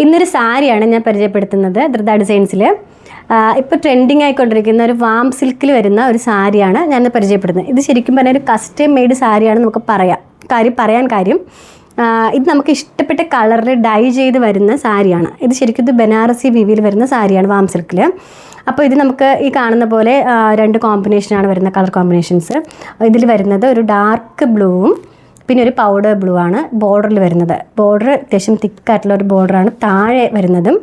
ഇന്നൊരു സാരിയാണ് ഞാൻ പരിചയപ്പെടുത്തുന്നത് ധൃത ഡിസൈൻസിൽ. ഇപ്പോൾ ട്രെൻഡിങ് ആയിക്കൊണ്ടിരിക്കുന്ന ഒരു വാം സിൽക്കിൽ വരുന്ന ഒരു സാരിയാണ് ഞാൻ പരിചയപ്പെടുത്തുന്നത്. ഇത് ശരിക്കും പറഞ്ഞാൽ ഒരു കസ്റ്റം മെയ്ഡ് സാരിയാണ് നമുക്ക് പറയാൻ കാര്യം ഇത് നമുക്ക് ഇഷ്ടപ്പെട്ട കളറിൽ ഡൈ ചെയ്ത് വരുന്ന സാരിയാണ്. ഇത് ശരിക്കും ഇത് ബനാറസി വിവിയിൽ വരുന്ന സാരിയാണ് വാം സിൽക്കിൽ. അപ്പോൾ ഇത് നമുക്ക് ഈ കാണുന്ന പോലെ 2 കോമ്പിനേഷനാണ് വരുന്ന കളർ കോമ്പിനേഷൻസ്. ഇതിൽ വരുന്നത് ഒരു ഡാർക്ക് ബ്ലൂവും പിന്നെ ഒരു പൗഡർ ബ്ലൂ ആണ് ബോർഡറിൽ വരുന്നത്. ബോർഡർ അത്യാവശ്യം തിക്കായിട്ടുള്ള ഒരു ബോർഡറാണ് താഴെ വരുന്നതും.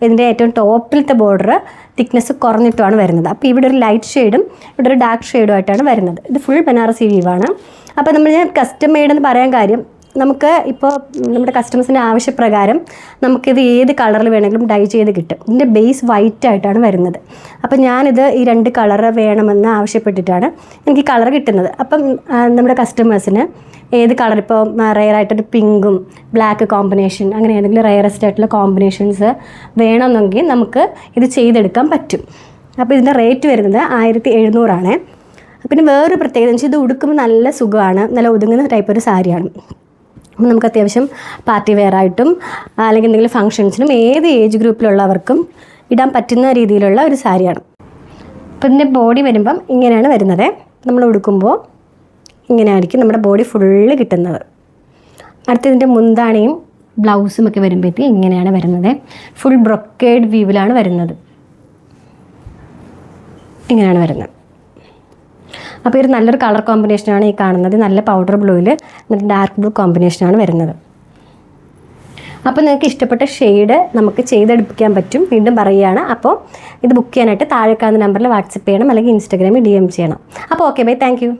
ഇതിൻ്റെ ഏറ്റവും ടോപ്പിലത്തെ ബോർഡർ തിക്നെസ് കുറഞ്ഞിട്ടുമാണ് വരുന്നത്. അപ്പോൾ ഇവിടെ ഒരു ലൈറ്റ് ഷെയ്ഡും ഇവിടെ ഒരു ഡാർക്ക് ഷെയ്ഡും ആയിട്ടാണ് വരുന്നത്. ഇത് ഫുൾ ബനാറസി വീവാണ്. അപ്പോൾ നമ്മൾ കസ്റ്റം മെയ്ഡ് എന്ന് പറയാൻ കാര്യം നമുക്ക് ഇപ്പോൾ നമ്മുടെ കസ്റ്റമേഴ്സിൻ്റെ ആവശ്യപ്രകാരം നമുക്കിത് ഏത് കളറിൽ വേണമെങ്കിലും ഡൈ ചെയ്ത് കിട്ടും. ഇതിൻ്റെ ബേസ് വൈറ്റ് ആയിട്ടാണ് വരുന്നത്. അപ്പം ഞാനിത് ഈ 2 കളറ് വേണമെന്ന് ആവശ്യപ്പെട്ടിട്ടാണ് എനിക്ക് കളർ കിട്ടുന്നത്. അപ്പം നമ്മുടെ കസ്റ്റമേഴ്സിന് ഏത് കളർ ഇപ്പോൾ റെയറായിട്ടൊരു പിങ്കും ബ്ലാക്ക് കോമ്പിനേഷൻ അങ്ങനെ ഏതെങ്കിലും റെയറസ്റ്റ് ആയിട്ടുള്ള കോമ്പിനേഷൻസ് വേണമെന്നെങ്കിൽ നമുക്ക് ഇത് ചെയ്തെടുക്കാൻ പറ്റും. അപ്പോൾ ഇതിൻ്റെ റേറ്റ് വരുന്നത് 1700 ആണ്. പിന്നെ വേറൊരു പ്രത്യേകത എന്ന് വെച്ചാൽ ഇത് ഉടുക്കുമ്പോൾ നല്ല സുഖമാണ്, നല്ല ഒതുങ്ങുന്ന ടൈപ്പ് ഒരു സാരിയാണ്. അപ്പം നമുക്ക് അത്യാവശ്യം പാർട്ടി വെയർ ആയിട്ടും അല്ലെങ്കിൽ എന്തെങ്കിലും ഫങ്ഷൻസിനും ഏത് ഏജ് ഗ്രൂപ്പിലുള്ളവർക്കും ഇടാൻ പറ്റുന്ന രീതിയിലുള്ള ഒരു സാരിയാണ്. അപ്പം ഇതിൻ്റെ ബോഡി വരുമ്പം ഇങ്ങനെയാണ് വരുന്നത്. നമ്മൾ ഉടുക്കുമ്പോൾ ഇങ്ങനെയായിരിക്കും നമ്മുടെ ബോഡി ഫുള്ള് കിട്ടുന്നത്. അടുത്തതിൻ്റെ മുന്താണിയും ബ്ലൗസും ഒക്കെ വരുമ്പോഴത്തേക്ക് ഇങ്ങനെയാണ് വരുന്നത്. ഫുൾ ബ്രൊക്കേഡ് വീവിലാണ് വരുന്നത്. ഇങ്ങനെയാണ് വരുന്നത്. അപ്പോൾ ഇത് നല്ലൊരു കളർ കോമ്പിനേഷനാണ് ഈ കാണുന്നത്. നല്ല പൗഡർ ബ്ലൂവിൽ നല്ല ഡാർക്ക് ബ്ലൂ കോമ്പിനേഷനാണ് വരുന്നത്. അപ്പോൾ നിങ്ങൾക്ക് ഇഷ്ടപ്പെട്ട ഷെയ്ഡ് നമുക്ക് ചെയ്തെടുപ്പിക്കാൻ പറ്റും. വീണ്ടും പറയുകയാണ്. അപ്പോൾ ഇത് ബുക്ക് ചെയ്യാനായിട്ട് താഴെ കാണുന്ന നമ്പറിൽ വാട്സപ്പ് ചെയ്യണം അല്ലെങ്കിൽ ഇൻസ്റ്റാഗ്രാമിൽ DM ചെയ്യണം. അപ്പോൾ ഓക്കെ ബൈ, താങ്ക് യു.